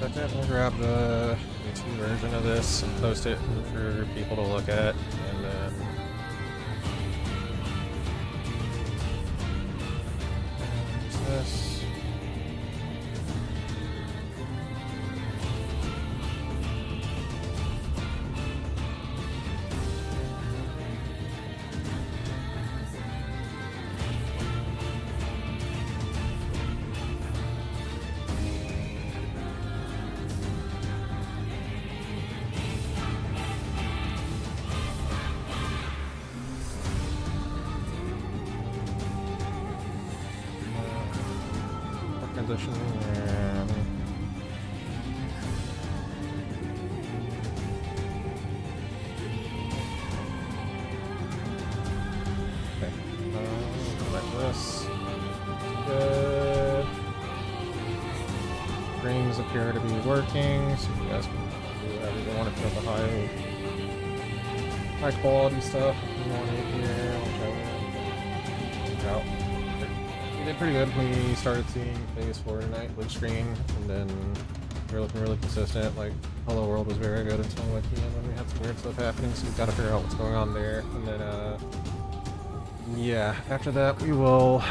Second, we'll grab the YouTube version of this and post it for people to look at, and then this. Transition and okay. Like this. Good. Rings appear to be working, so you guys can do whatever you want to put the high quality stuff if you want it here, which I will. We did pretty good. We started seeing phase 4 tonight, blue screen, and then we were looking really consistent. Like, Hello World was very good until like the end when we had some weird stuff happening, so we've got to figure out what's going on there. And then, yeah, after that we will,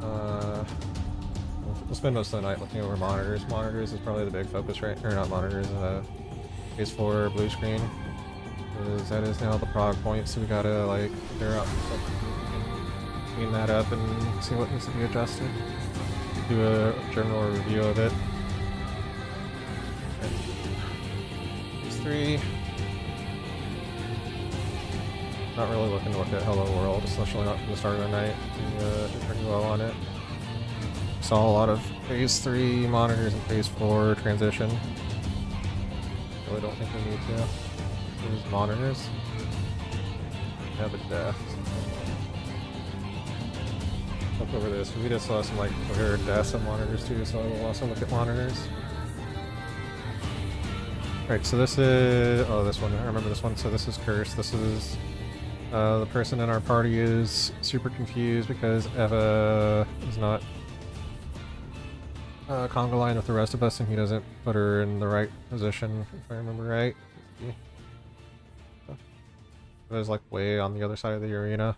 we'll spend most of the night looking over monitors. Monitors is probably the big focus, right? Or not monitors, phase 4 blue screen. Because that is now the prog point, so we gotta, like, figure out some stuff. Clean that up and see what needs to be adjusted. Do a general review of it. Okay. These 3. Not really looking to look at Hello World, especially not from the start of the night. We did pretty well on it. Saw a lot of phase 3 monitors and phase 4 transition. Really don't think we need to use monitors. Have a death. Look over this. We just saw some like weird deaths on monitors too, so I will also look at monitors. Alright, so this is this one. I remember this one. So this is Curse. This is the person in our party is super confused because Eva is not conga line with the rest of us, and he doesn't put her in the right position, if I remember right. It was like way on the other side of the arena,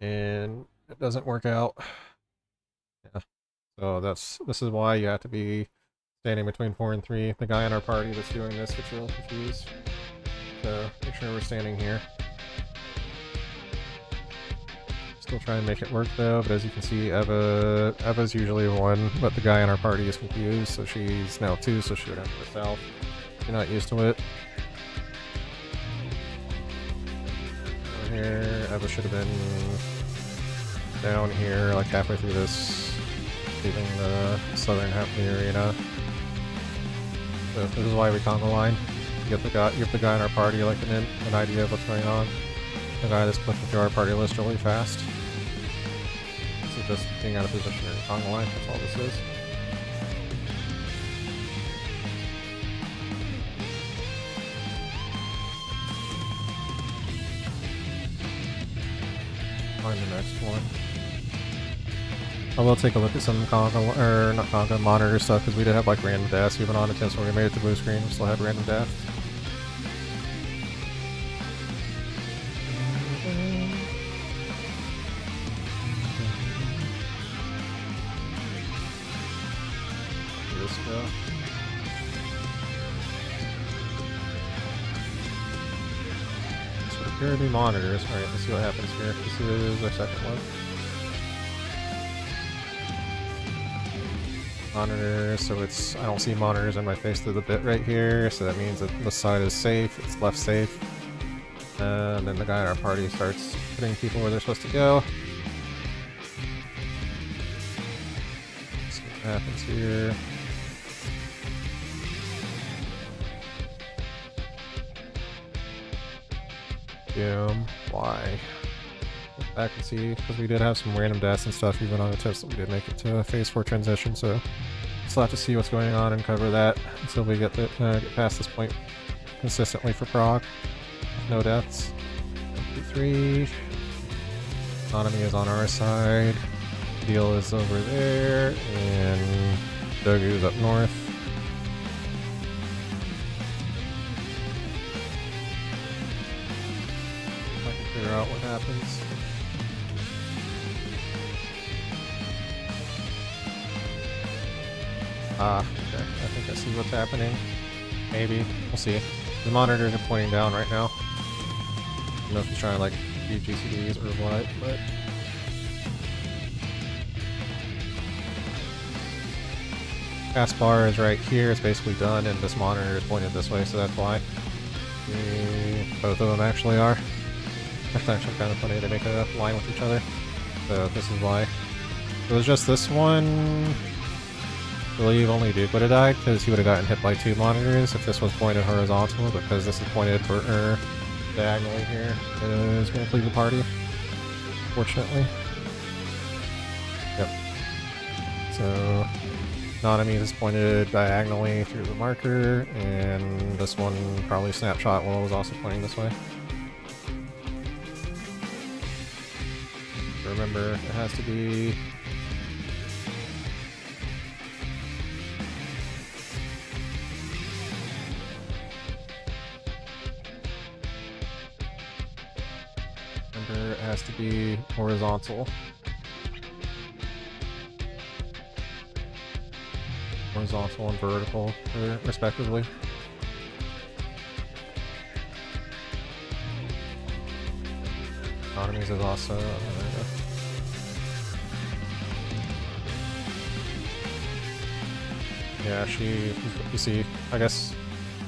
and it doesn't work out. Yeah. So this is why you have to be standing between 4 and 3. The guy in our party that's doing this gets real confused. So make sure we're standing here. Still try and make it work though, but as you can see, Eva's usually 1, but the guy in our party is confused, so she's now 2, so she would have to go south. You're not used to it. Over here, Eva should have been down here, like halfway through this, leaving the southern half of the arena. So this is why we conga line. You give the guy in our party like an idea of what's going on. The guy that's clicking through our party list really fast. This is just being out of position in conga line. That's all this is. Find the next one. I will take a look at some conga, or not conga, monitor stuff, because we did have like random deaths even on attempts where we made it to blue screen. We still have random deaths. This go. This would appear to be monitors. Alright, let's see what happens here. This is our second one. Monitors, so it's, I don't see monitors in my face through the bit right here, so that means that the side is safe, it's left safe. And then the guy in our party starts putting people where they're supposed to go. Let's see what happens here. Boom. Why? Look back and see, because we did have some random deaths and stuff even on the tips that we did make it to phase 4 transition, so still have to see what's going on and cover that until we get past this point consistently for prog. No deaths. 3. Economy is on our side. Deal is over there, and Dogu's up north. happens. Ah, okay. I think I see what's happening. Maybe. We'll see. The monitors are pointing down right now. I don't know if he's trying to like do GCDs or what, but... Taskbar is right here, it's basically done, and this monitor is pointed this way, so that's why. Both of them actually are. That's actually kind of funny, they make a line with each other. So this is why. If it was just this one, I believe only Duke would have died, because he would have gotten hit by 2 monitors if this was pointed horizontal, because this is pointed for diagonally here. It is going to leave the party, fortunately. Yep. So... Nanami is pointed diagonally through the marker, and this one probably snapshot while it was also pointing this way. Remember, it has to be... Remember, it has to be horizontal. Horizontal and vertical, respectively. Economies is also... yeah, you see, I guess,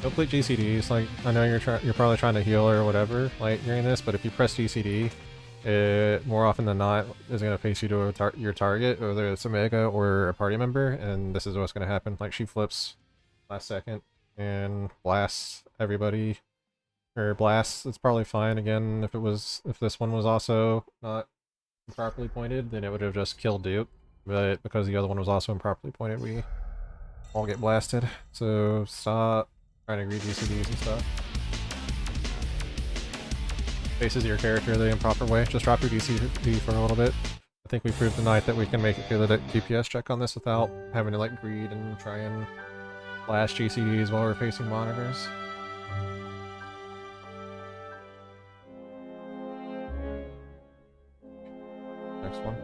complete GCDs, like, I know you're probably trying to heal or whatever, like, during this, but if you press GCD, it, more often than not, is going to face you to your target, whether it's Omega or a party member, and this is what's going to happen. Like, she flips last second and blasts everybody, or blasts. It's probably fine. Again, if this one was also not improperly pointed, then it would have just killed Duke, but because the other one was also improperly pointed, we all get blasted. So stop trying to read GCDs and stuff. Faces your character the improper way. Just drop your DCD for a little bit. I think we proved tonight that we can make it through the DPS check on this without having to like greed and try and flash GCDs while we're facing monitors. Next one.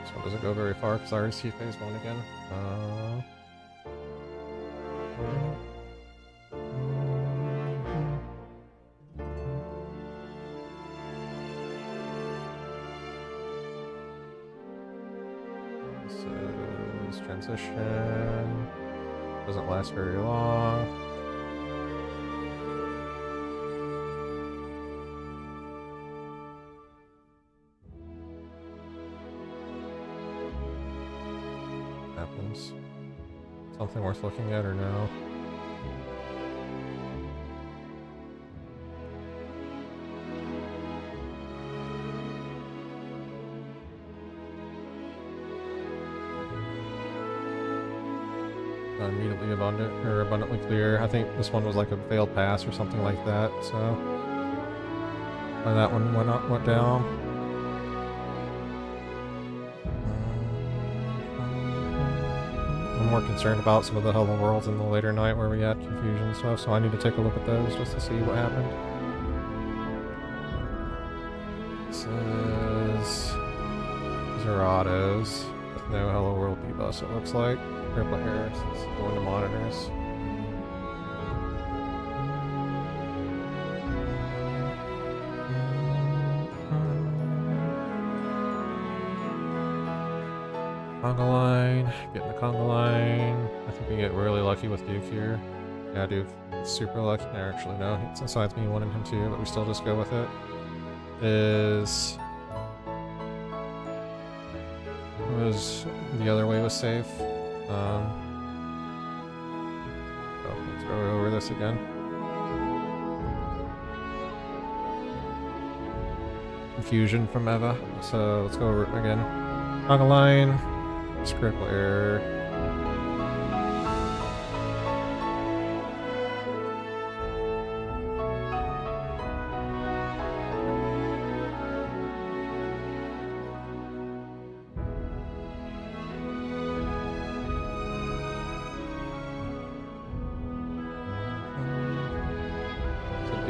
This one doesn't go very far because I already see phase 1 again. This is transition. Doesn't last very long. Happens. Something worth looking at or no? Not immediately abundant or abundantly clear. I think this one was like a failed pass or something like that. So, and that one went down. I'm more concerned about some of the Hello Worlds in the later night where we had confusion and stuff, so I need to take a look at those just to see what happened. This is... these are autos with no Hello World debuffs, it looks like. Triple errors, let's go into monitors. Conga line, getting the conga line. I think we get really lucky with Duke here. Yeah, Duke, super lucky. No, actually, no. It's besides me wanting him too, but we still just go with it. Is the other way was safe. Oh, let's go over this again. Confusion from Eva. So let's go over it again. Conga line. Critical error.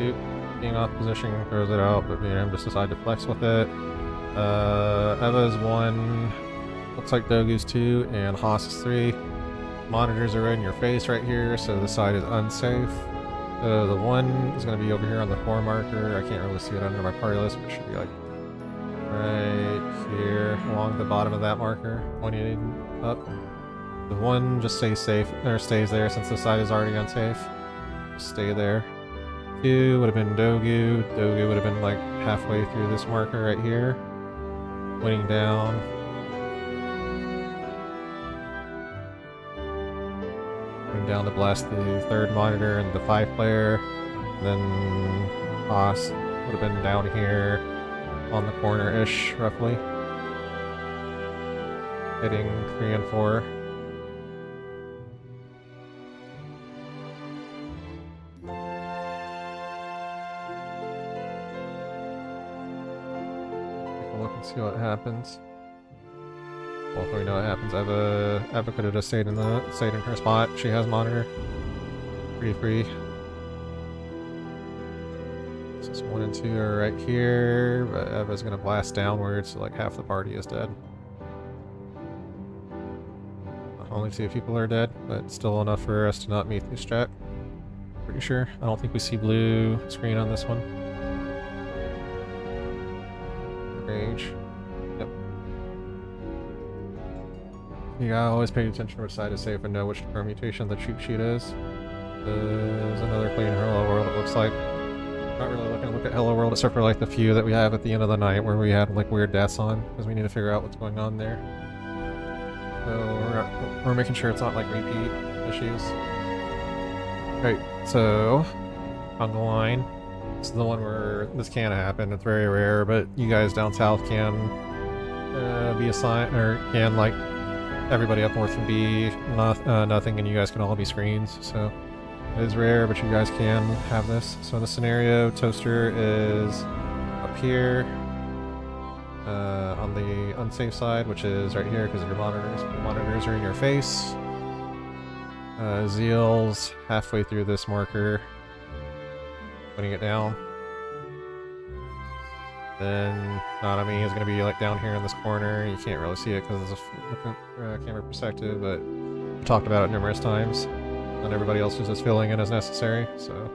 Oop, being off position throws it out, but just decide to flex with it. Eva's 1, looks like Dogu's 2, and Haas is 3. Monitors are in your face right here, so the side is unsafe. The 1 is going to be over here on the 4 marker. I can't really see it under my party list, but it should be like right here along the bottom of that marker, pointing up. The 1 just stays safe, or stays there since the side is already unsafe. Stay there. 2 would have been Dogu. Dogu would have been like halfway through this marker right here. Pointing down. Pointing down to blast the 3rd monitor and the 5 player. And then Haas would have been down here on the corner-ish, roughly. Hitting 3 and 4. See what happens. Well, if we know what happens, Eva could have just stayed in her spot. She has monitor. Pretty free. This is 1 and 2 are right here, but Eva's gonna blast downwards, so like half the party is dead. Only 2 people are dead, but still enough for us to not meet this strat. Pretty sure. I don't think we see blue screen on this one. Rage. Yep. You gotta always pay attention to which side is safe and know which permutation the cheat sheet is. There's another clean Hello World, it looks like. Not really looking to look at Hello World except for like the few that we have at the end of the night where we had like weird deaths on, because we need to figure out what's going on there. So we're making sure it's not like repeat issues. Right, so on the line. This is the one where this can happen. It's very rare, but you guys down south can be assigned, or can, like, everybody up north can be nothing, and you guys can all be screens. So it is rare, but you guys can have this. So in this scenario, Toaster is up here on the unsafe side, which is right here because your monitors are in your face. Zeal's halfway through this marker. Putting it down. Then Nanami is going to be like down here in this corner. You can't really see it because it's a camera perspective, but we talked about it numerous times. And everybody else is just filling in as necessary. So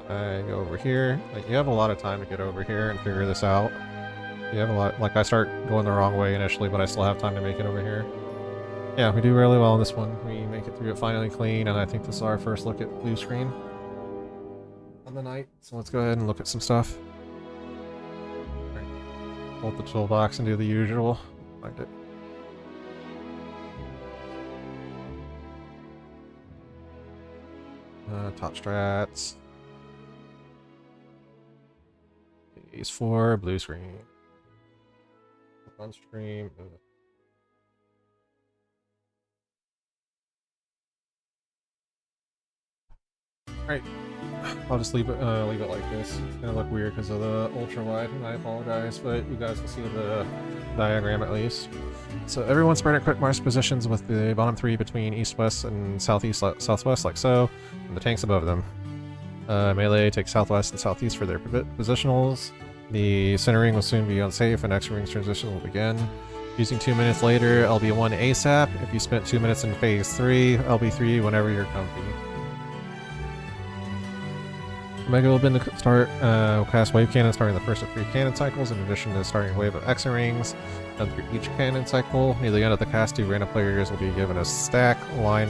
I go over here. Like, you have a lot of time to get over here and figure this out. You have a lot. Like, I start going the wrong way initially, but I still have time to make it over here. Yeah, we do really well on this one. We make it through it finally clean, and I think this is our first look at blue screen on the night. So let's go ahead and look at some stuff. Right. Pull up the toolbox and do the usual. Find it. Top strats. Phase 4, blue screen. On stream. Alright. I'll just leave it like this. It's gonna look weird because of the ultra wide, and I apologize, but you guys can see the diagram at least. So everyone spread at quick march positions with the bottom 3 between east-west and southeast-southwest, like so, and the tanks above them. Melee takes southwest and southeast for their positionals. The center ring will soon be unsafe, and next ring's transition will begin. Using 2 minutes later, LB1 ASAP. If you spent 2 minutes in phase 3, LB3 whenever you're comfy. Omega will been to start cast wave cannon starting the first of 3 cannon cycles, in addition to starting a wave of X rings done through each cannon cycle. Near the end of the cast, 2 random players will be given a stack line.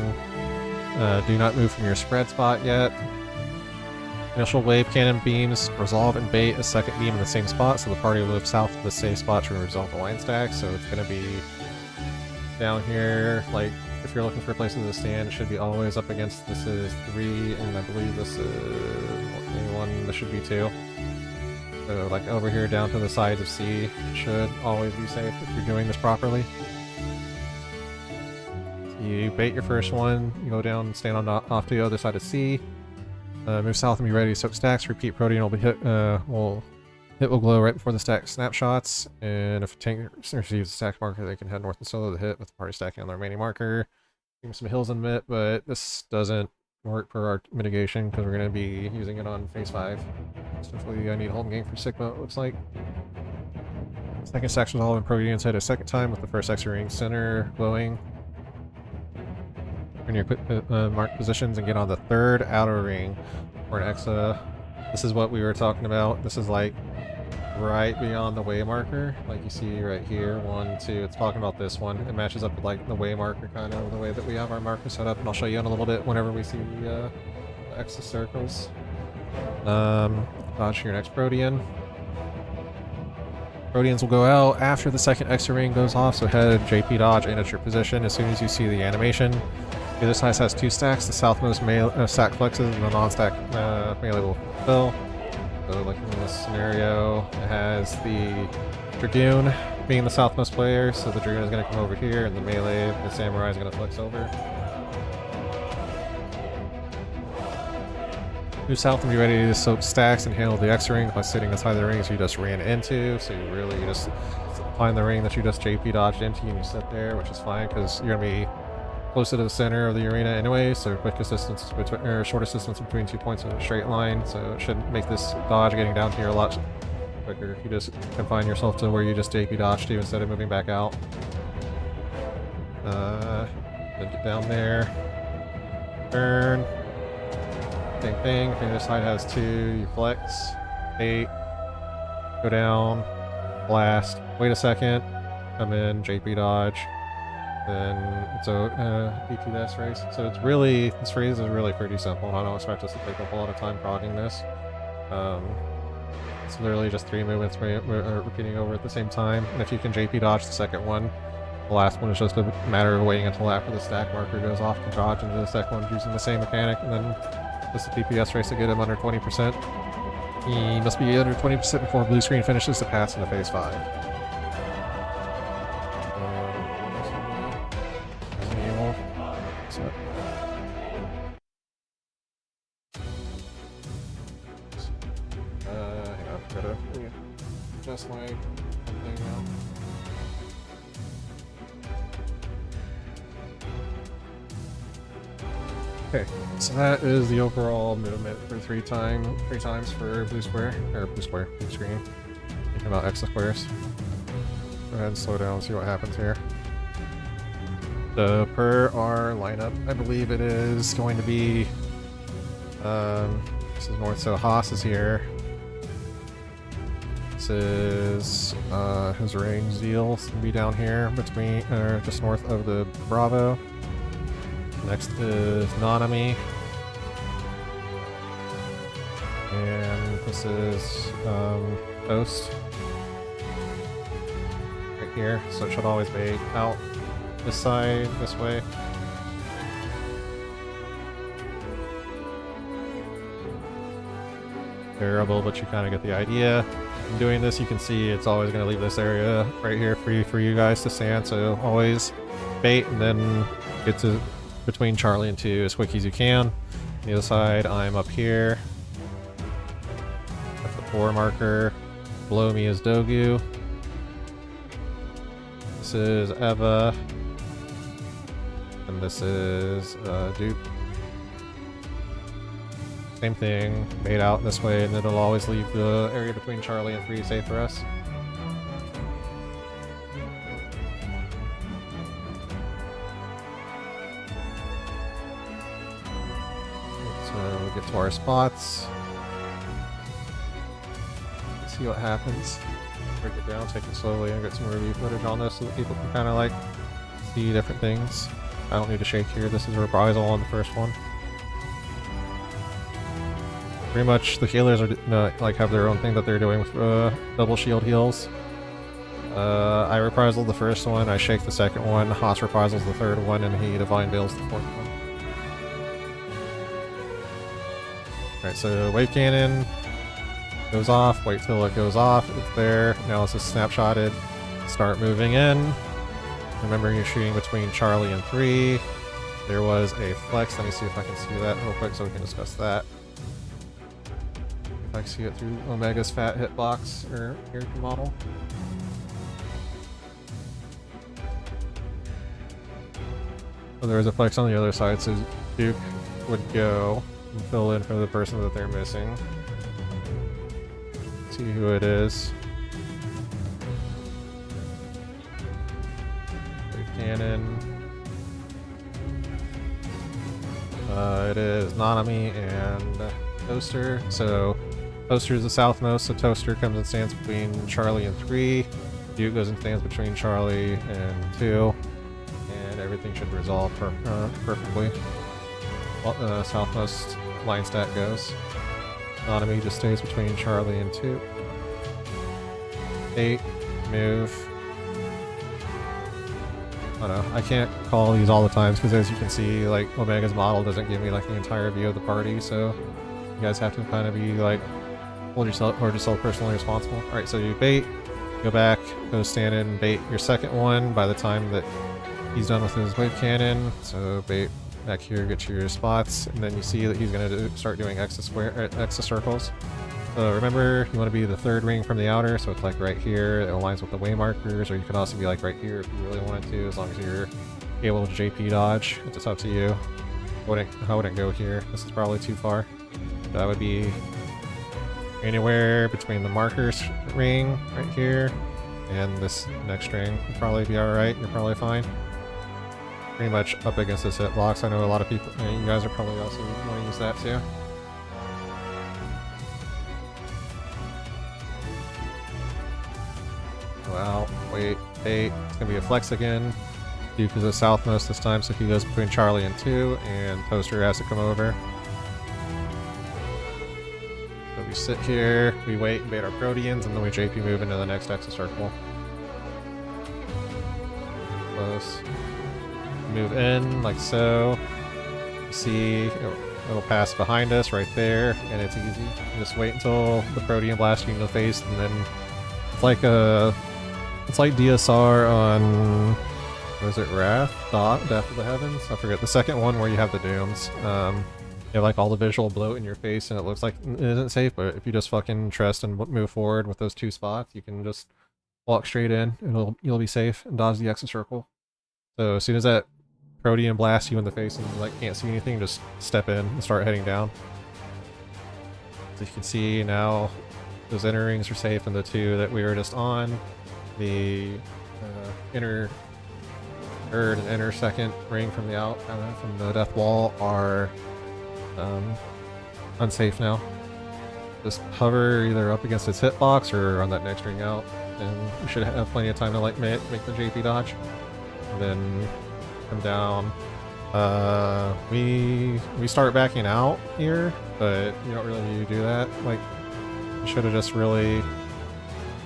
Do not move from your spread spot yet. Initial wave cannon beams resolve and bait a second beam in the same spot, so the party will move south to the safe spot to resolve the line stack. So it's going to be down here, like, if you're looking for places to stand, it should be always up against, this is 3, and I believe this is 1, this should be 2. So like over here down to the sides of C should always be safe if you're doing this properly. So you bait your first one, you go down and stand on off to the other side of C. Move south and be ready to soak stacks. Repeat protein will be hit, hit will glow right before the stack snapshots, and if a tank receives a stack marker, they can head north and solo the hit with the party stacking on the remaining marker. Give me some hills in mid, but this doesn't work per our mitigation because we're going to be using it on phase 5. Hopefully I need home game for Sigma, it looks like. Second section all in Proteans hit a second time with the first X ring center glowing. Turn your mark positions and get on the third outer ring for an Exa. This is what we were talking about. This is like right beyond the way marker, like you see right here. 1, 2. It's talking about this one. It matches up with like the way marker, kind of the way that we have our marker set up, and I'll show you in a little bit whenever we see the Exa circles. Dodge your next Protean. Proteans will go out after the second Exa ring goes off, so head JP dodge in at your position as soon as you see the animation. The other side has 2 stacks. The southmost stack flexes and the non-stack melee will fill. So like in this scenario, it has the Dragoon being the southmost player, so the Dragoon is going to come over here, and the melee, the Samurai is going to flex over. Move south and be ready to soak stacks and handle the Exa ring by sitting inside the rings you just ran into. So you just find the ring that you just JP dodged into and you sit there, which is fine because you're going to be closer to the center of the arena anyway, so quickest distance between, or shortest distance between 2 points in a straight line, so it should make this dodge getting down here a lot quicker if you just confine yourself to where you just JP dodged to instead of moving back out. Then get down there, turn, same thing. If the other side has 2, you flex, 8, go down, blast, wait a second, come in, JP dodge. Then it's a BTS race. So it's really, this race is really pretty simple, and I don't expect us to take up a lot of time progging this. It's literally just 3 movements repeating over at the same time, and if you can JP dodge the second one, the last one is just a matter of waiting until after the stack marker goes off to dodge into the second one using the same mechanic, and then just a DPS race to get him under 20%. He must be under 20% before blue screen finishes to pass into phase 5. My thing now. Okay, so that is the overall movement for 3 times for blue screen. Thinking about Exa squares. Go ahead and slow down and see what happens here. So per our lineup, I believe it is going to be this is north, so Haas is here. Is his range deal to be down here between just north of the Bravo. Next is Nanami, and this is Ghost right here. So it should always be out this side, this way. Terrible, but you kind of get the idea. Doing this, you can see it's always going to leave this area right here free for you guys to stand, so always bait and then get to between Charlie and 2 as quick as you can. On the other side, I'm up here at the 4 marker. Below me is Dogu. This is Eva. And this is Duke. Same thing, bait out this way, and it'll always leave the area between Charlie and 3 safe for us. So we'll get to our spots. See what happens. Break it down, take it slowly, and get some review footage on this so that people can kind of like see different things. I don't need to shake here, this is a reprisal on the first one. Pretty much the healers are like have their own thing that they're doing with double shield heals. I reprisal the first one, I shake the second one, Haas reprisals the third one, and he divine veils the fourth one. Alright, so wave cannon goes off, wait till it goes off, it's there, now it's just snapshotted, start moving in. Remember you're shooting between Charlie and 3. There was a flex, let me see if I can see that real quick so we can discuss that. If I can see it through Omega's fat hitbox or character model. So there was a flex on the other side, so Duke would go and fill in for the person that they're missing. See who it is. Wave cannon. It is Nanami and Toaster. So Toaster is the southmost, so Toaster comes and stands between Charlie and 3. Duke goes and stands between Charlie and 2. And everything should resolve perfectly. Southmost line stat goes. Nanami just stays between Charlie and 2. 8, move. I don't know, I can't call these all the times because as you can see, like, Omega's model doesn't give me like the entire view of the party, so you guys have to kind of be like, hold yourself personally responsible. Alright, so you bait, go back, go stand in, bait your second one by the time that he's done with his wave cannon. So bait back here, get to your spots, and then you see that he's going to start doing X circles. So remember, you want to be the third ring from the outer, so it's like right here, it aligns with the way markers, or you could also be like right here if you really wanted to, as long as you're able to JP dodge. It's just up to you. I wouldn't go here. This is probably too far. That would be anywhere between the markers ring right here and this next ring would probably be alright. You're probably fine. Pretty much up against this hitbox. I know a lot of people, you guys are probably also want to use that too. Wow, wait, 8. It's gonna be a flex again. Duke is the southmost this time, so he goes between Charlie and 2, and Toaster has to come over. So we sit here, we wait and bait our Proteans, and then we JP move into the next exocircle. Close. Move in, like so. You see, it'll pass behind us right there, and it's easy. You just wait until the Protean blasts you in the face, and then it's like DSR on, what is it, Wrath? Death of the Heavens? I forget. The second one where you have the dooms. You have like all the visual bloat in your face and it looks like it isn't safe, but if you just fucking trust and move forward with those 2 spots, you can just walk straight in and you'll be safe and dodge the exit circle. So as soon as that Protean blasts you in the face and you like can't see anything, just step in and start heading down. So you can see now those inner rings are safe, and the 2 that we were just on, the inner third and inner second ring from the from the death wall are unsafe now. Just hover either up against its hitbox or on that next ring out, and you should have plenty of time to like make the JP dodge. And then come down. We start backing out here, but you don't really need to do that. Like, you should have just really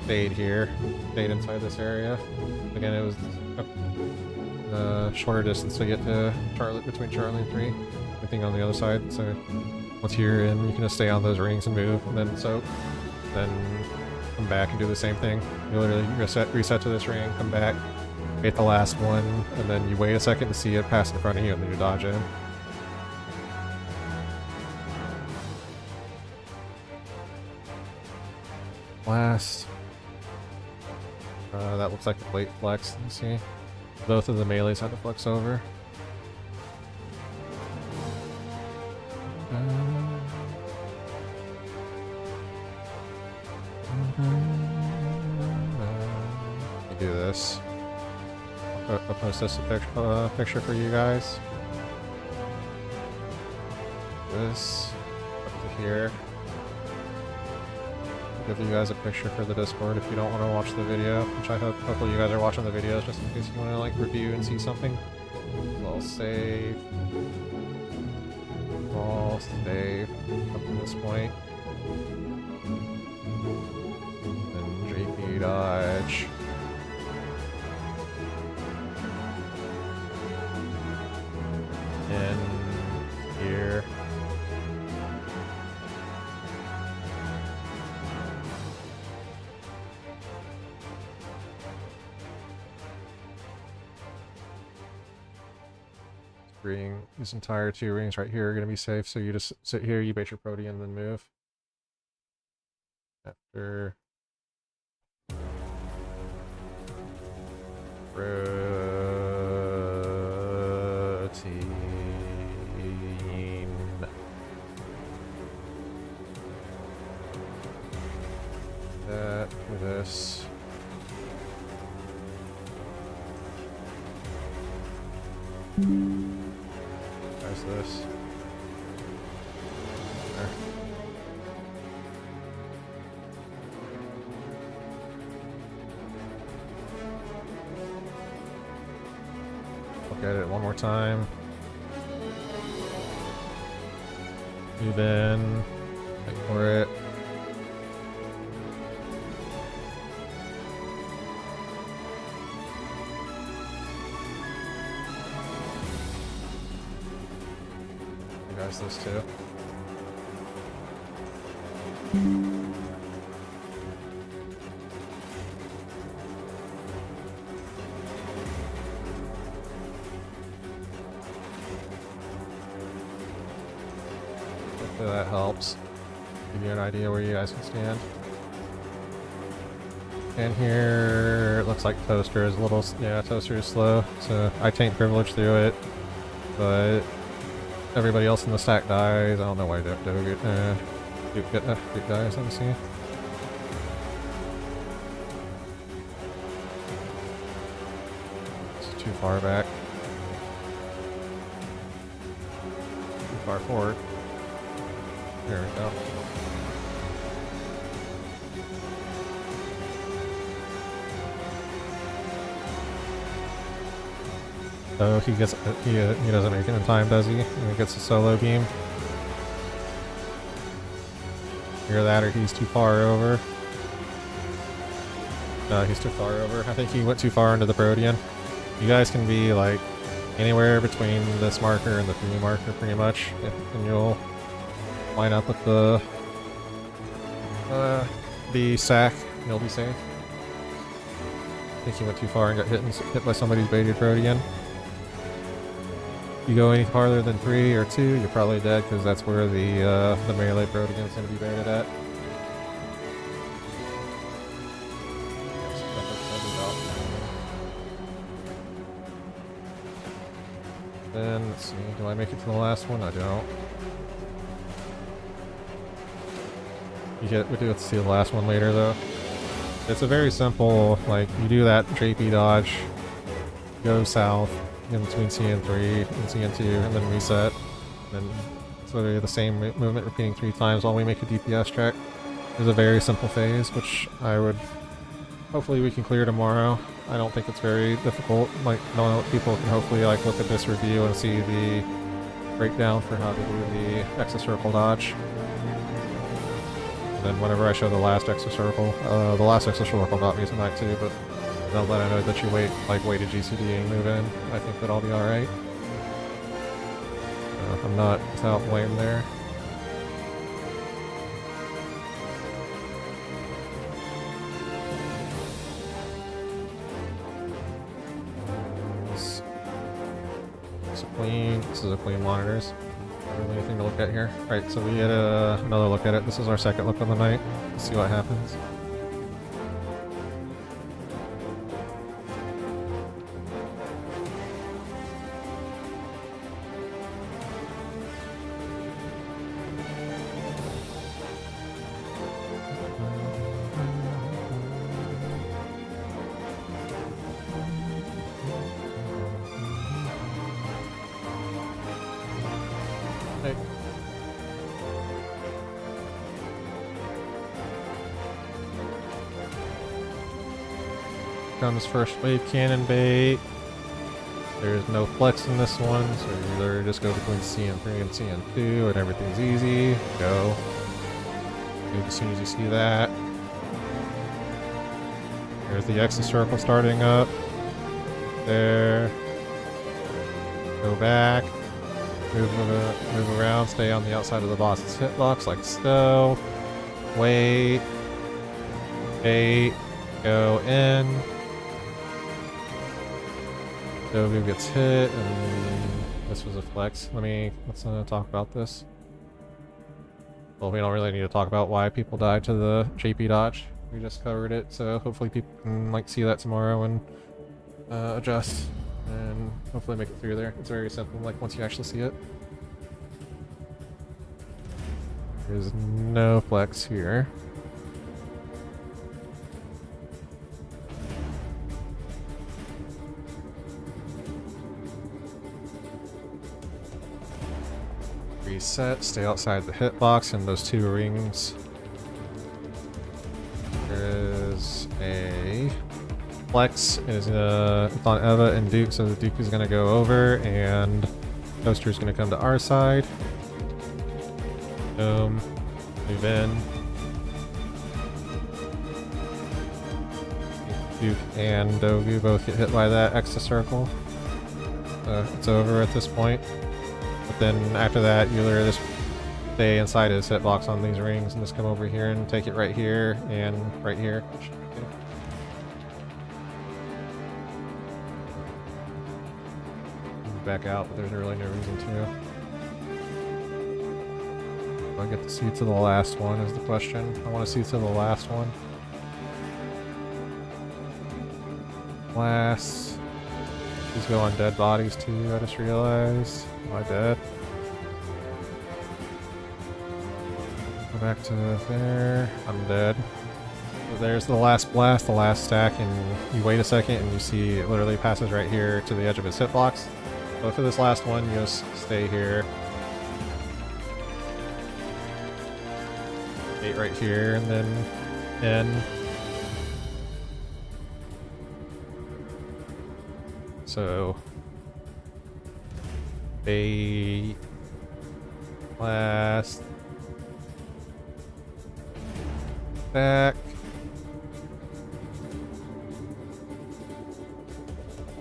stayed here, stayed inside this area. Again, it was a shorter distance to get to between Charlie and 3. Everything on the other side. So once you're in, you can just stay on those rings and move, and then soak, then come back and do the same thing. You literally reset to this ring, come back, hit the last one, and then you wait a second to see it pass in front of you, and then you dodge in. Last. That looks like the plate flex. You see, both of the melees had to flex over. Let me do this. I'll post this a picture for you guys. This up to here. Give you guys a picture for the Discord if you don't want to watch the video, which I hope hopefully you guys are watching the videos just in case you want to like review and see something. So I'll save. I'll save up to this point. And JP dodge. In here. These entire 2 rings right here are going to be safe, so you just sit here, you bait your Protean, and then move. After Protean that, do this. There's this. There. Look at it one more time. Move in. Wait for it. Guys, this too. Hopefully that helps. Give you an idea where you guys can stand. And here, it looks like Toaster is a little, yeah, Toaster is slow, so I taint privilege through it, but everybody else in the stack dies. I don't know why Duke dies. Let me see. It's too far back. Too far forward. There we go. So he gets he doesn't make it in time, does he? And he gets a solo beam. Either that or he's too far over. No, he's too far over. I think he went too far into the Protean. You guys can be like anywhere between this marker and the 3 marker pretty much, and you'll line up with the sack. You'll be safe. I think he went too far and got hit by somebody's baited Protean. You go any farther than 3 or 2, you're probably dead because that's where the melee Protean is going to be baited at. Then let's see, do I make it to the last one? I don't. We do have to see the last one later though. It's a very simple, like, you do that JP dodge, go south, in between CN3 and CN2, and then reset. And it's literally the same movement repeating 3 times while we make a DPS check. It's a very simple phase, which I would... hopefully we can clear tomorrow. I don't think it's very difficult. Like, no, people can hopefully like look at this review and see the breakdown for how to do the exocircle dodge. And then whenever I show the last exocircle, the last exocircle got me tonight too, but now that I know that you weighted GCD and move in, I think that I'll be alright. I'm not without blame there. This is a clean monitors. Not really anything to look at here. Alright, so we get another look at it. This is our second look of the night. Let's see what happens. Comes first wave cannon bait. There's no flex in this one, so you either just go between CN3 and CN2 and everything's easy. Go. As soon as you see that. There's the exocircle starting up. There. Go back. Move around, stay on the outside of the boss's hitbox like so. Wait. Go in. Dogu gets hit, and this was a flex. Let's talk about this. Well, we don't really need to talk about why people died to the JP dodge. We just covered it, so hopefully people can see that tomorrow and adjust, and hopefully make it through there. It's very simple, once you actually see it. There's no flex here. reset, stay outside the hitbox and those 2 rings. There is a flex is it's on Eva and Duke, so the Duke is gonna go over and Toaster is gonna come to our side. Boom. Move in. Duke and Dogu both get hit by that Exa circle. It's over at this point. But then after that, you literally just stay inside his hitbox on these rings and just come over here and take it right here and right here. Back out, but there's really no reason to. Do I get to see to the last one is the question. I want to see to the last one. Last. These go on dead bodies too, I just realized. Am I dead? Go back to there. I'm dead. So there's the last blast, the last stack, and you wait a second and you see it literally passes right here to the edge of his hitbox. So for this last one, you just stay here. Wait right here and then end. So a last stack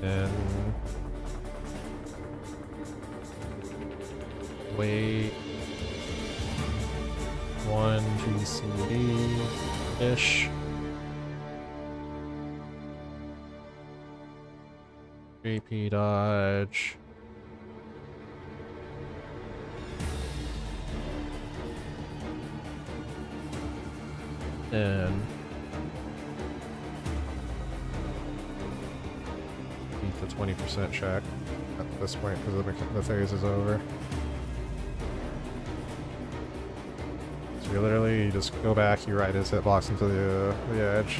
and wait 1 GCD-ish. JP dodge. And beat the 20% check at this point because the phase is over. So you literally just go back, you ride his hitbox into the edge.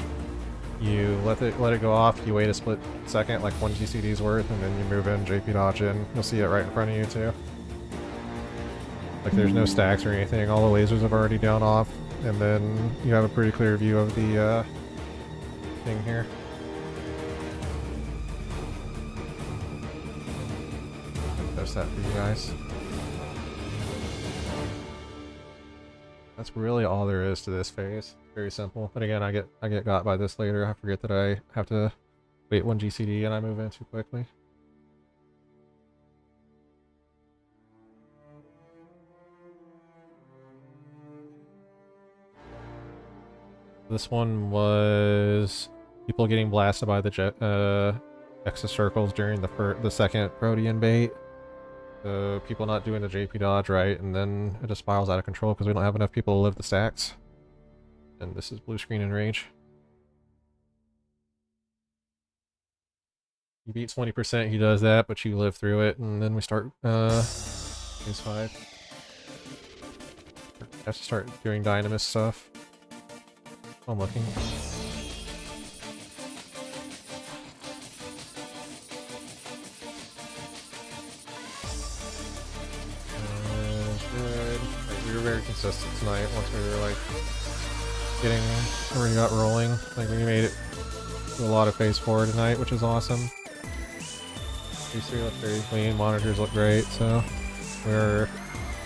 You let it go off, you wait a split second, like 1 GCD's worth, and then you move in, JP dodge in. You'll see it right in front of you too. Like there's no stacks or anything, all the lasers have already down off, and then you have a pretty clear view of the thing here. That's that for you guys. That's really all there is to this phase. Very simple. But again, I get got by this later. I forget that I have to wait 1 GCD and I move in too quickly. This one was people getting blasted by the Exa circles during the second Protean bait. People not doing the JP dodge right, and then it just spirals out of control because we don't have enough people to live the stacks. And this is blue screen and rage. You beat 20%, he does that, but you live through it, and then we start phase 5. Have to start doing Dynamis stuff. I'm looking. Good. Like, we were very consistent tonight once we were like already got rolling. Like we made it to a lot of phase 4 tonight, which is awesome. These 3 look very clean, monitors look great, so we're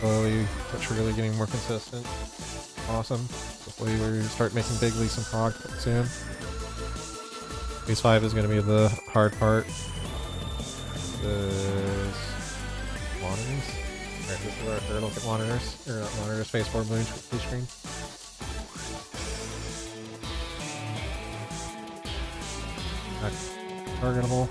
slowly but surely getting more consistent. Awesome. Hopefully we start making big leaps in prog soon. Phase 5 is going to be the hard part. The monitors. Alright, this is our third look at monitors. Or not monitors, phase 4 blue screen. Not targetable.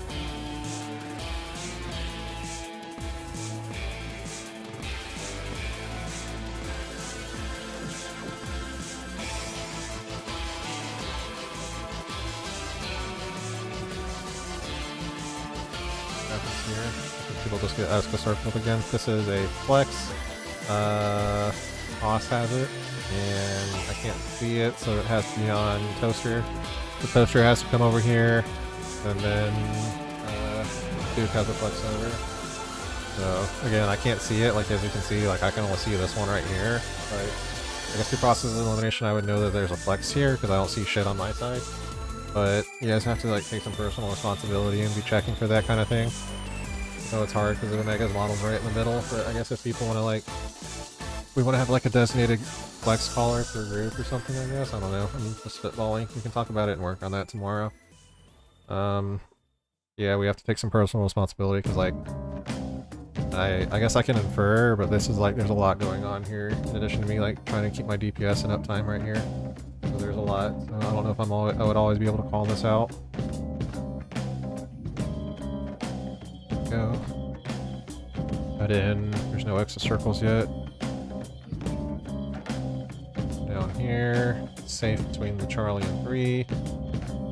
People just get Eska circled again. This is a flex. Haas has it, and I can't see it, so it has to be on Toaster. The Toaster has to come over here, and then Duke has a flex over. So, again, I can't see it, like as you can see, like I can only see this one right here. But I guess through process of elimination I would know that there's a flex here, because I don't see shit on my side. But you guys have to like take some personal responsibility and be checking for that kind of thing. I know it's hard because the Omega's model's right in the middle, but I guess if people want to like... we want to have like a designated flex caller per group or something, I guess. I don't know. I'm just spitballing. We can talk about it and work on that tomorrow. Yeah, we have to take some personal responsibility because like... I guess I can infer, but this is like, there's a lot going on here, in addition to me like trying to keep my DPS and uptime right here. So there's a lot, so I don't know if I would always be able to call this out. Go. Head in, there's no exit circles yet. Down here, safe between the Charlie and 3.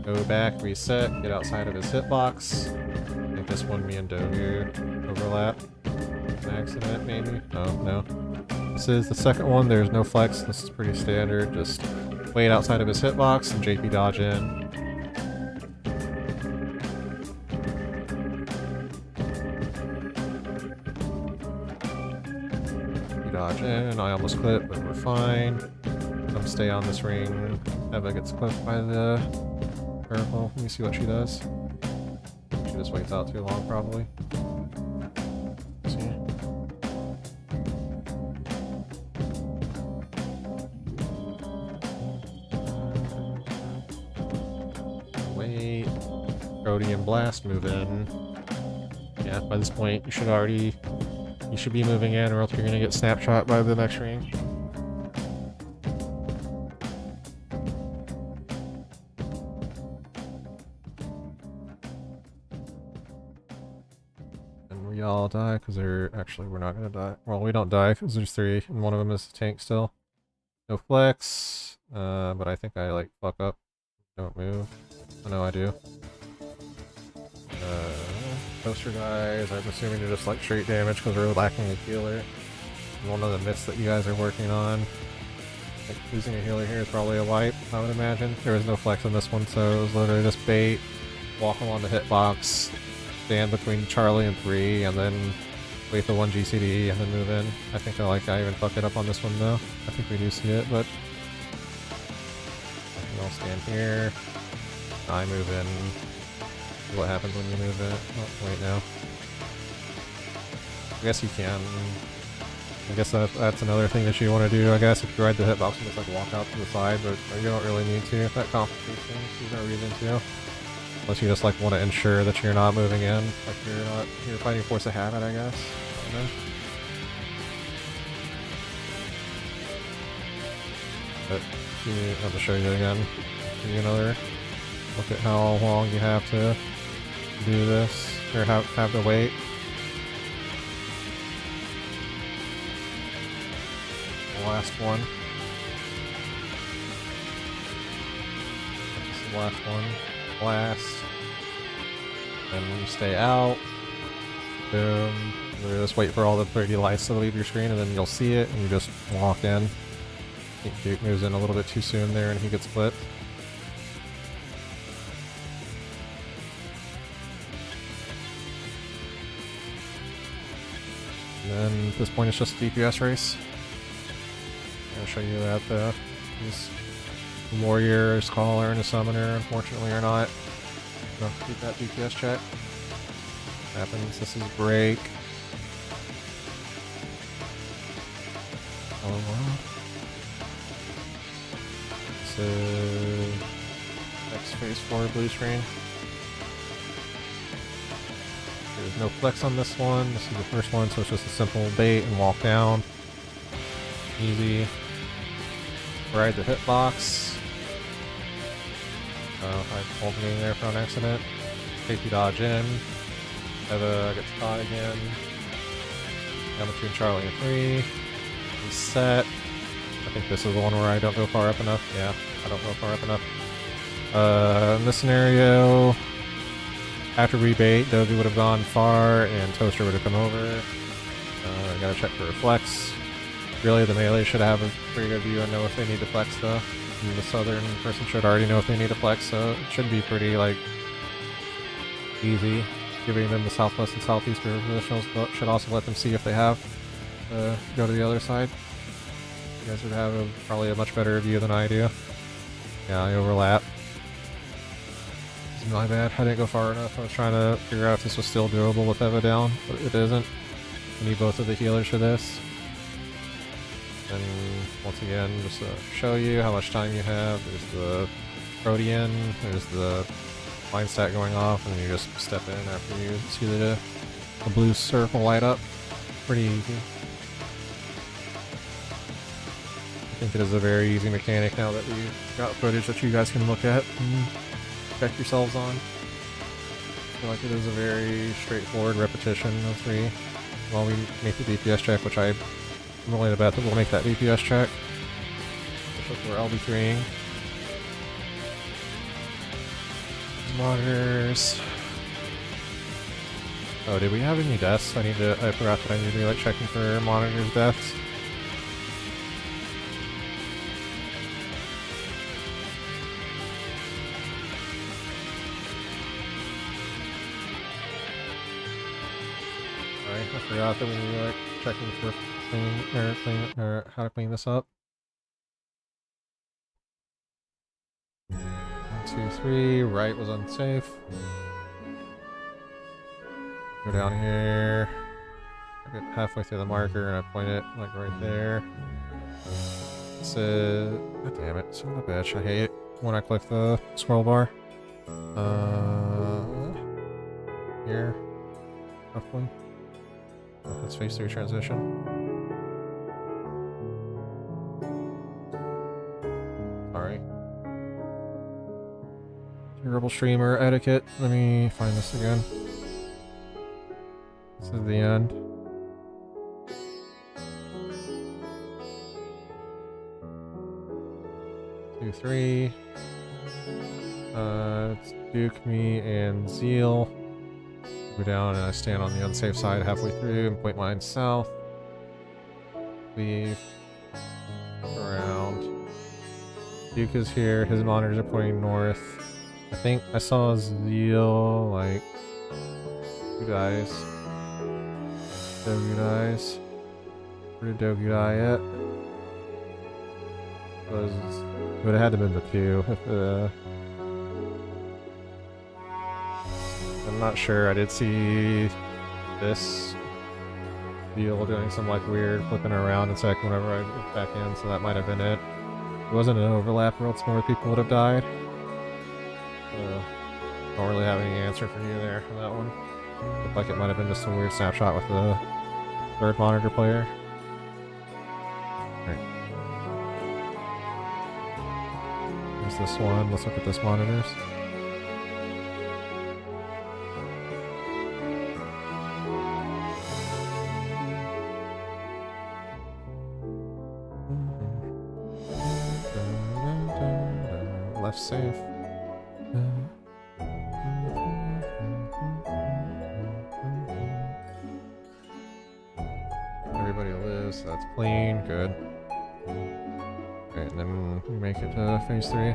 Go back, reset, get outside of his hitbox. I think this one me and Dogu overlap. An accident, maybe? Oh, no. This is the second one, there's no flex, this is pretty standard, just wait outside of his hitbox and JP dodge in. JP dodge in, I almost clipped, but we're fine. Come stay on this ring. Eva gets clipped by the purple. Let me see what she does. She just waits out too long, probably. Rhodium Blast, move in. Yeah, by this point you should be moving in, or else you're gonna get snapshot by the next ring. And we all die because we're not gonna die. Well, we don't die because there's 3 and one of them is the tank still. No flex, but I think I like fuck up. Don't move. Oh no, I do. Poster guys, I'm assuming they're just like straight damage because we're lacking a healer. And one of the myths that you guys are working on. Like, losing a healer here is probably a wipe, I would imagine. There was no flex on this one, so it was literally just bait, walk along the hitbox, stand between Charlie and 3, and then wait for 1 GCD and then move in. I think I even fucked it up on this one though. I think we do see it, but... I'll stand here. I move in. What happens when you move it? Oh, wait, no. I guess you can. I guess that's another thing that you want to do, I guess, if you ride the hitbox and just like walk out to the side, but you don't really need to. If that complicates things, there's no reason to. Unless you just like want to ensure that you're not moving in. Like you're fighting force of habit, I guess. I don't know. But I'll just show you again. Give you another look at how long you have to do this, or have to wait. The last one. This is the last one. Blast. And you stay out. Boom. You just wait for all the pretty lights to leave your screen, and then you'll see it, and you just walk in. I think Duke moves in a little bit too soon there, and he gets flipped. And at this point it's just a DPS race. I'll show you that these warriors, caller, and a summoner, unfortunately, are not. So keep that DPS check. Happens. This is break. Oh wow. This is next phase 4 blue screen. There's no flex on this one. This is the first one, so it's just a simple bait and walk down. Easy. Ride the hitbox. I pulled me there for an accident. KP dodge in. Eva gets caught again. Down between Charlie and 3. Reset. I think this is the one where I don't go far up enough. Yeah, I don't go far up enough. In this scenario, after rebait, Doji would have gone far and Toaster would have come over. I gotta check for a flex. Really, the melee should have a pretty good view and know if they need to flex though. And the southern person should already know if they need to flex, so it should be pretty, like, easy. giving them the southwest and southeast positions, but should also let them see if they have go to the other side. You guys would have probably a much better view than I do. Yeah, I overlap. It's my bad. I didn't go far enough. I was trying to figure out if this was still doable with Eva down, but it isn't. I need both of the healers for this. And once again, just to show you how much time you have, there's the Protean, there's the line stack going off, and then you just step in after you see the blue circle light up. Pretty easy. I think it is a very easy mechanic now that we've got footage that you guys can look at and check yourselves on. I feel like it is a very straightforward repetition of 3 while we make the DPS check, which I'm willing to bet that we'll make that DPS check. Especially for LB3ing. Monitors. Oh, did we have any deaths? I forgot that I need to be like checking for monitors deaths. I forgot that we need to like checking for how to clean this up. 1, 2, 3. Right was unsafe. Go down here. I get halfway through the marker and I point it like right there. God damn it! Son of a bitch! I hate it when I click the scroll bar. Here, roughly. Let's phase 3 transition. Sorry. Terrible streamer etiquette. Let me find this again. This is the end. Two, 3. It's Duke, me, and Zeal. Go down and I stand on the unsafe side halfway through and point mine south. Leave. Around. Duke is here. His monitors are pointing north. I think I saw Zeal, like, 2 guys. Dogu dies. Where did Dogu die at? It would have had to have been the 2 if I'm not sure. I did see this deal doing some like weird flipping around and sec whenever I went back in, so that might have been it. It wasn't an overlap or else more people would have died. Don't really have any answer for you there for that one. Looked like it might have been just a weird snapshot with the 3rd monitor player. Right. Here's this one. Let's look at this monitors. Left safe. Everybody lives, so that's clean, good. Alright, and then we make it to phase 3.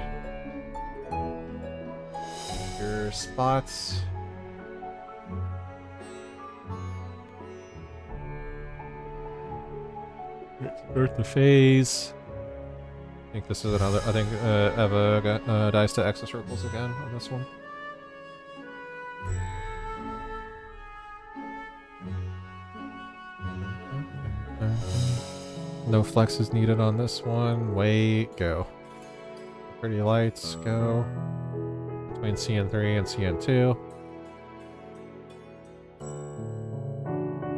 Your spots. Start the phase. I think this is another. I think Eva dies to extra circles again on this one. No flex is needed on this one. Wait, go. Pretty lights, go. Between CN3 and CN2.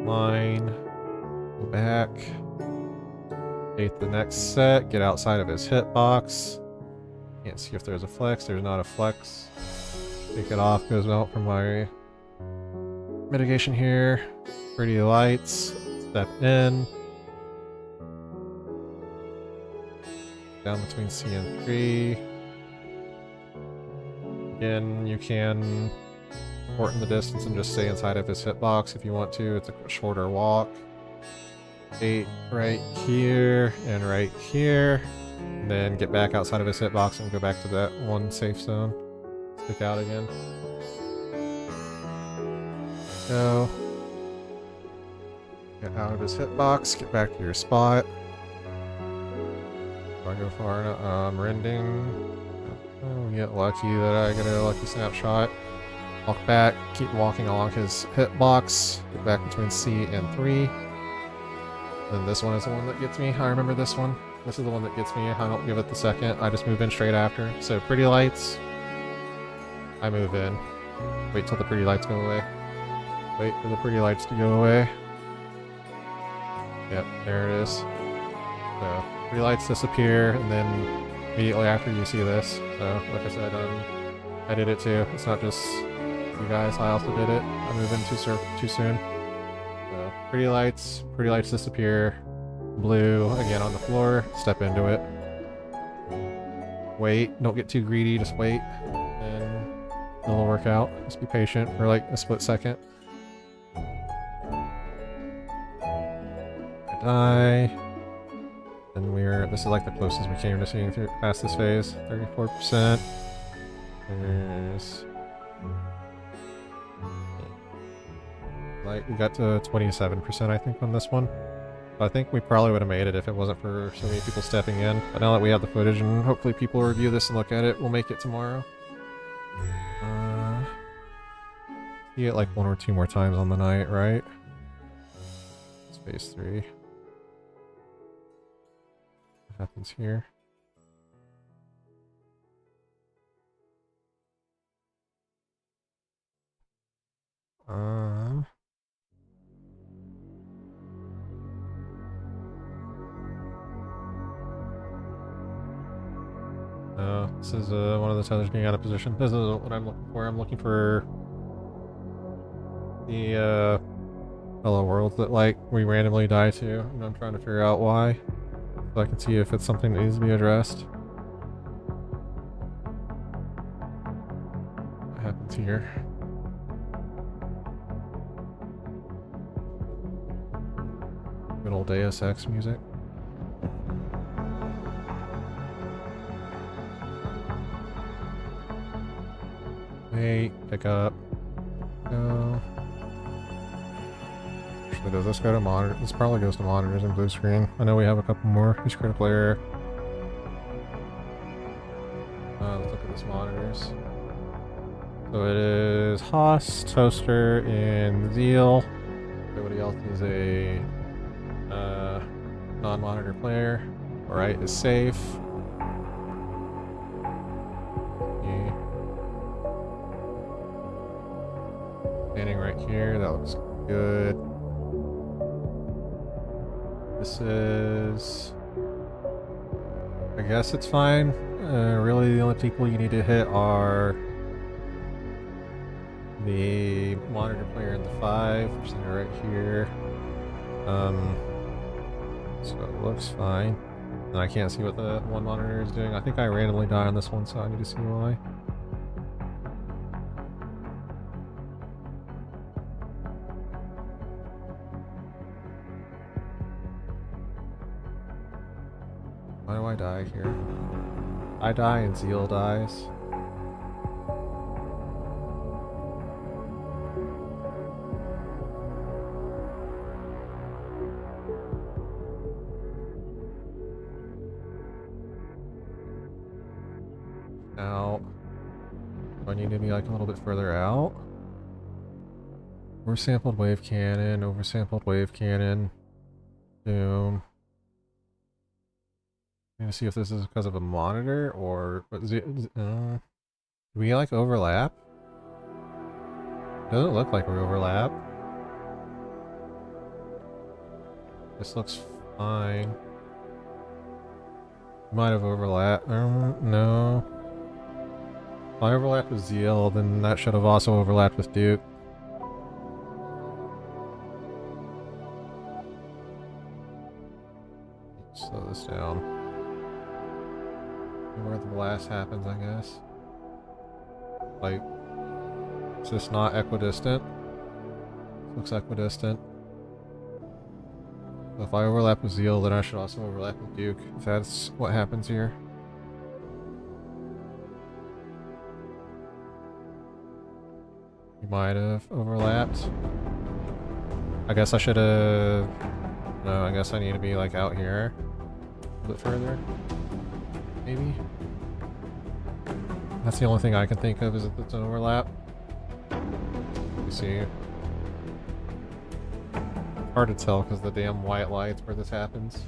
Line. Go back. Take the next set, get outside of his hitbox. Can't see if there's a flex, there's not a flex. Take it off, goes out from my mitigation here. Pretty lights, step in. Down between C and 3. Again, you can shorten the distance and just stay inside of his hitbox if you want to. It's a shorter walk. 8 right here and right here. And then get back outside of his hitbox and go back to that one safe zone. Stick out again. Go. Get out of his hitbox. Get back to your spot. If I go far enough, rending. Oh, get lucky that I get a lucky snapshot. Walk back. Keep walking along his hitbox. Get back between C and 3. Then this one is the one that gets me. I remember this one. This is the one that gets me. I don't give it the second. I just move in straight after. So pretty lights. I move in. Wait till the pretty lights go away. Wait for the pretty lights to go away. Yep, there it is. So, pretty lights disappear, and then immediately after you see this. So, like I said, I did it too. It's not just you guys, I also did it. I moved in too soon. So, pretty lights disappear. Blue, again on the floor, step into it. Wait, don't get too greedy, just wait. And it'll work out. Just be patient for like a split second. I die. And this is like the closest we came to seeing through past this phase. 34%. There's like we got to 27% I think on this one. I think we probably would have made it if it wasn't for so many people stepping in. But now that we have the footage and hopefully people review this and look at it, we'll make it tomorrow. See it like 1 or 2 more times on the night, right? Space 3. What happens here? This is one of the tethers being out of position. This is what I'm looking for. I'm looking for the hello worlds that like we randomly die to, and I'm trying to figure out why, so I can see if it's something that needs to be addressed. What happens here? Good old Deus Ex music. Wait, pick up. Go. Actually, does this go to monitor? This probably goes to monitors and blue screen. I know we have a couple more. Let's create a player. Let's look at this monitors. So it is Haas, Toaster, and Zeal. Everybody else is a non-monitor player. Alright, is safe. Standing right here, that looks good. This is... I guess it's fine. Really the only people you need to hit are the monitor player and the 5, which is right here. So it looks fine. And I can't see what the one monitor is doing. I think I randomly die on this one, so I need to see why. Why do I die here? I die and Zeal dies. Now, do I need to be like a little bit further out? Oversampled wave cannon, oversampled wave cannon. Boom. I'm gonna see if this is because of a monitor or do we like overlap? Doesn't look like we overlap. This looks fine. Might have overlapped. No. If I overlapped with Zeal, then that should have also overlapped with Duke. Slow this down. Where the blast happens, I guess. Like, is this not equidistant? Looks equidistant. So if I overlap with Zeal, then I should also overlap with Duke, if that's what happens here. might have overlapped. I guess I should have... No, I guess I need to be like out here. A bit further. Maybe? That's the only thing I can think of is that it's an overlap. You see. Hard to tell because the damn white lights where this happens.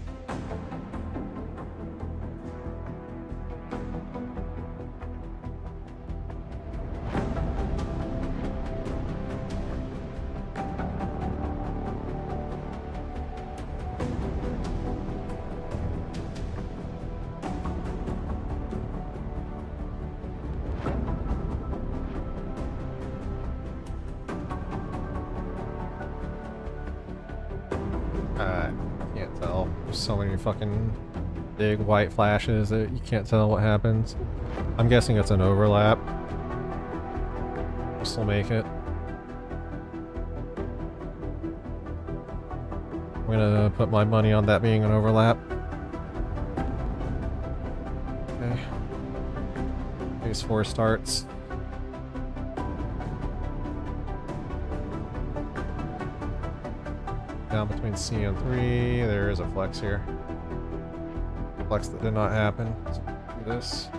Can't tell. There's so many fucking big white flashes that you can't tell what happens. I'm guessing it's an overlap. This will make it. I'm gonna put my money on that being an overlap. Okay. Phase 4 starts. Down between C and 3, there is a flex here. Flex that did not happen. Let's do this.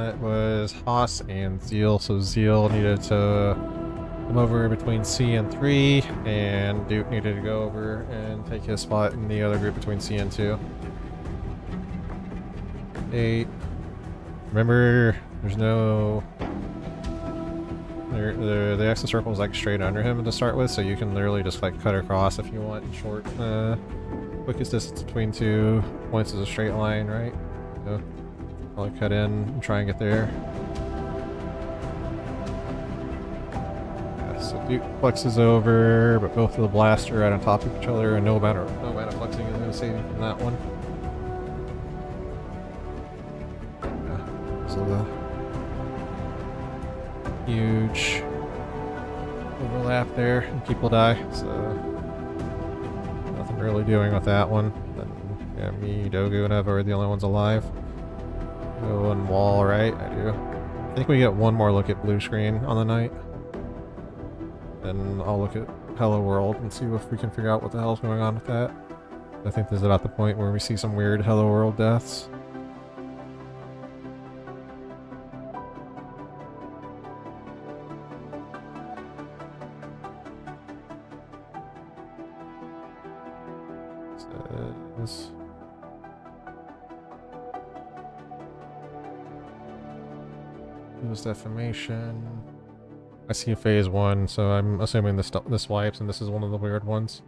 It was Haas and Zeal, so Zeal needed to come over between C and 3, and Duke needed to go over and take his spot in the other group between C and 2. 8. Remember, there's no... The exit circle is like straight under him to start with, so you can literally just like cut across if you want in short. Quickest distance between 2 points is a straight line, right? So, probably cut in and try and get there. So Duke flexes over, but both of the blasts are right on top of each other, and no amount of flexing is going to save you from that one. Yeah, so the huge overlap there, and people die, so nothing really doing with that one. Then, yeah, me, Dogu, and Eva are the only ones alive. Go and wall, right? I do. I think we get one more look at blue screen on the night. Then I'll look at Hello World and see if we can figure out what the hell's going on with that. I think this is about the point where we see some weird Hello World deaths. Says... It was defamation. I see phase 1, so I'm assuming this wipes, and this is one of the weird ones.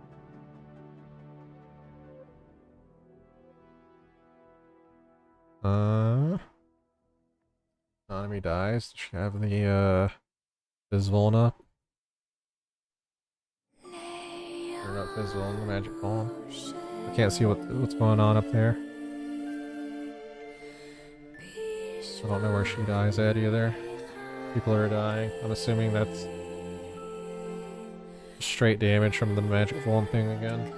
Enemy dies. Does she have the Fizzvuln up? Or not Fizzvuln, the magic bomb. I can't see what's going on up there. I don't know where she dies at either. People are dying. I'm assuming that's straight damage from the magic bomb thing again.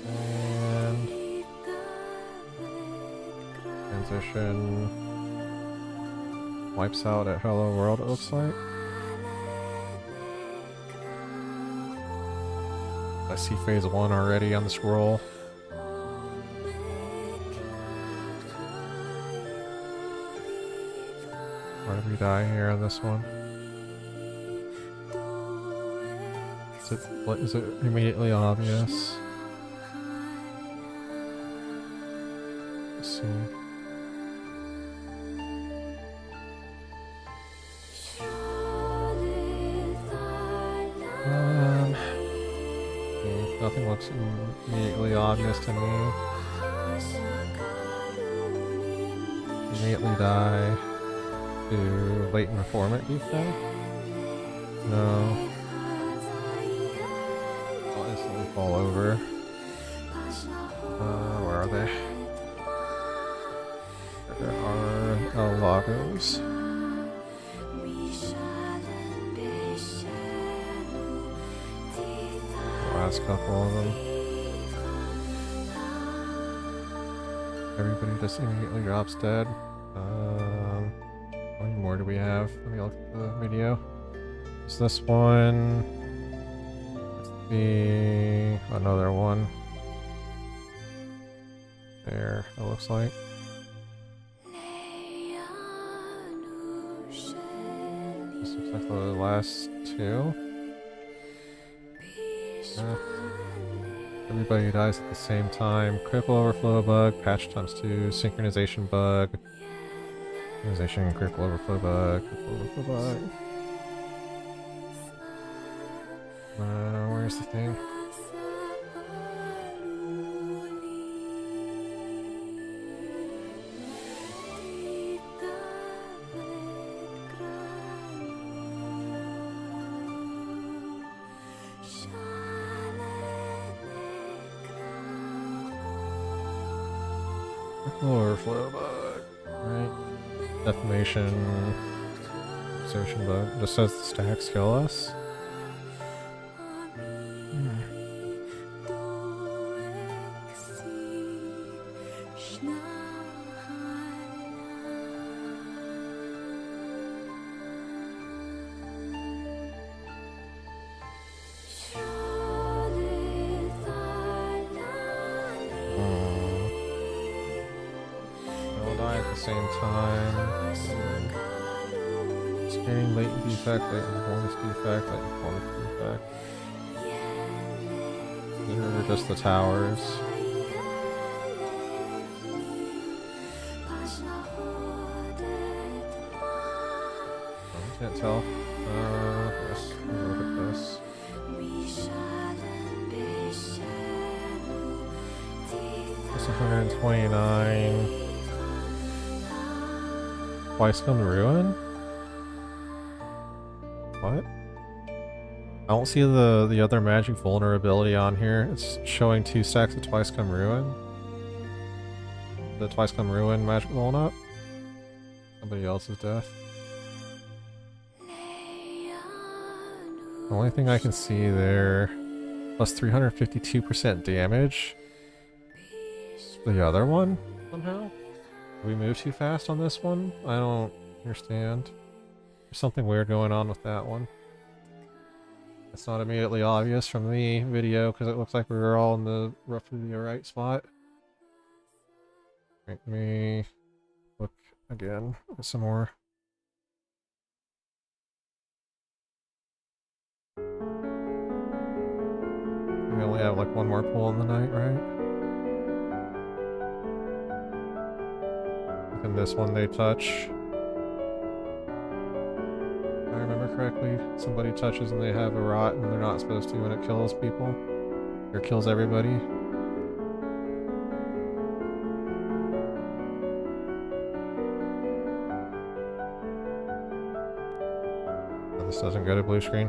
And transition wipes out at Hello World, it looks like. I see phase 1 already on the scroll. Where did we die here on this one? Is it immediately obvious? Let's see. Nothing looks immediately obvious to me. Immediately die to latent reformant, do you think? No. I'll instantly fall over. Where are they? There are lagos. Last couple of them. Everybody just immediately drops dead. How many more do we have? Let me look at the video. Is this one? Let's see. Another one. There, it looks like. This looks like the last two. Everybody dies at the same time. Critical overflow bug, patch times 2, synchronization bug. Synchronization, critical overflow bug, critical overflow bug. Where's the thing? Overflow bug, right? Defamation, assertion bug. Just says the stacks kill us. Same time. Scanning latent defect, latent performance defect, latent performance defect. These are just the towers. I can't tell. Yes, look at this. It's 129. Twice Come Ruin? What? I don't see the other magic vulnerability on here. It's showing 2 stacks of Twice Come Ruin. The Twice Come Ruin magic vuln up. Somebody else's death. The only thing I can see there, plus 352% damage. The other one, somehow? Did we move too fast on this one? I don't understand. There's something weird going on with that one. It's not immediately obvious from the video because it looks like we were all in the roughly the right spot. Let me look again at some more. We only have like one more pull in the night, right? And this one they touch. If I remember correctly, somebody touches and they have a rot and they're not supposed to, and it kills people. Or kills everybody. Oh, this doesn't go to blue screen.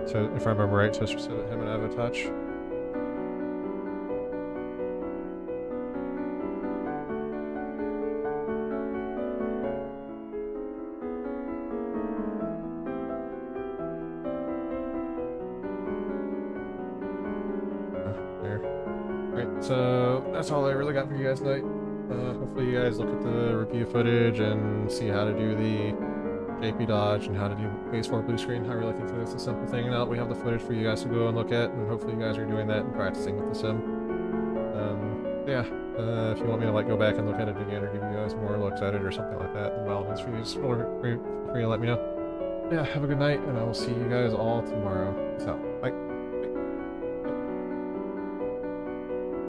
If I remember right, Toaster said that him and Eva touch. So that's all I really got for you guys tonight. Hopefully you guys look at the review footage and see how to do the JP dodge and how to do phase 4 blue screen. I really think that it's a simple thing. Now that we have the footage for you guys to go and look at, and hopefully you guys are doing that and practicing with the sim. If you want me to like go back and look at it again or give you guys more looks at it or something like that, then by all means feel free to let me know. Yeah, have a good night, and I will see you guys all tomorrow. Peace out. Bye.